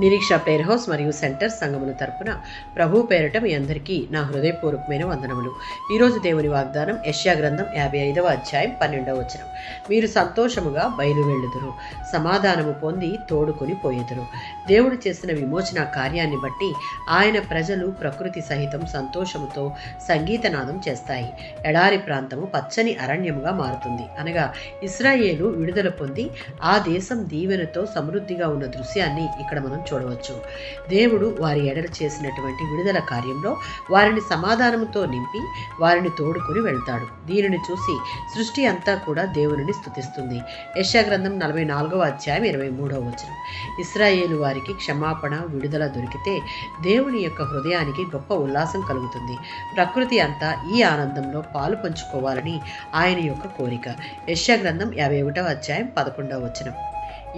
నిరీక్ష prayer house మరియు centre సంఘముల తరపున ప్రభు పేరట మీ అందరికీ నా హృదయపూర్వకమైన వందనములు. ఈరోజు దేవుని వాగ్దానం యెషయా గ్రంథం 55వ అధ్యాయం 12వ వచనం. మీరు సంతోషముగా బయలు వెళ్ళుదురు, సమాధానము పొంది తోడుకొని పోయేదురు. దేవుడు చేసిన విమోచన కార్యాన్ని బట్టి ఆయన ప్రజలు ప్రకృతి సహితం సంతోషముతో సంగీతనాదం చేస్తాయి. ఎడారి ప్రాంతము పచ్చని అరణ్యముగా మారుతుంది. అనగా ఇశ్రాయేలు విడుదల పొంది ఆ దేశం దీవెనతో సమృద్ధిగా ఉన్న దృశ్యాన్ని ఇక్కడ మనం చూడవచ్చు. దేవుడు వారి ఎడల చేసినటువంటి విడుదల కార్యంలో వారిని సమాధానంతో నింపి వారిని తోడుకుని వెళ్తాడు. దీనిని చూసి సృష్టి అంతా కూడా దేవునిని స్తుతిస్తుంది. యెషయా గ్రంథం 44వ అధ్యాయం 23వ వచనం. ఇశ్రాయేలు వారికి క్షమాపణ, విడుదల దొరికితే దేవుని యొక్క హృదయానికి గొప్ప ఉల్లాసం కలుగుతుంది. ప్రకృతి అంతా ఈ ఆనందంలో పాలు పంచుకోవాలని ఆయన యొక్క కోరిక. యెషయా గ్రంథం 51వ అధ్యాయం 11వ వచనం.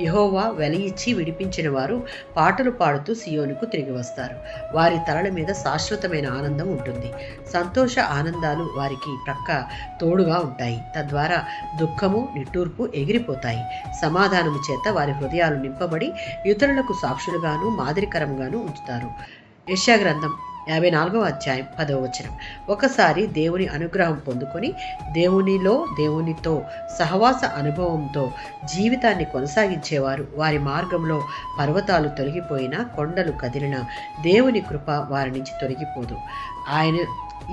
యెహోవా వెల ఇచ్చి విడిపించిన వారు పాటలు పాడుతూ సియోనుకు తిరిగి వస్తారు. వారి తలల మీద శాశ్వతమైన ఆనందం ఉంటుంది. సంతోష ఆనందాలు వారికి ప్రక్క తోడుగా ఉంటాయి. తద్వారా దుఃఖము, నిట్టూర్పు ఎగిరిపోతాయి. సమాధానము చేత వారి హృదయాలు నింపబడి ఇతరులకు సాక్షులుగాను మాదిరికరంగాను ఉంచుతారు. యెషయా గ్రంథం 54వ అధ్యాయం 10వ వచనం. ఒకసారి దేవుని అనుగ్రహం పొందుకొని దేవునితో సహవాస అనుభవంతో జీవితాన్ని కొనసాగించేవారు వారి మార్గంలో పర్వతాలు తొలగిపోయినా, కొండలు కదిలినా దేవుని కృప వారి నుంచి తొలగిపోదు. ఆయన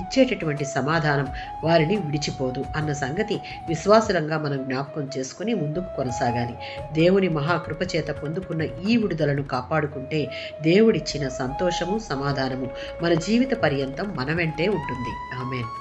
ఇచ్చేటటువంటి సమాధానం వారిని విడిచిపోదు అన్న సంగతి విశ్వాసంగా మనం జ్ఞాపకం చేసుకుని ముందుకు కొనసాగాలి. దేవుని మహాకృప చేత పొందుకున్న ఈ విడుదలను కాపాడుకుంటే దేవుడిచ్చిన సంతోషము, సమాధానము మన జీవిత పర్యంతం మన వెంటే ఉంటుంది. ఆమేన్.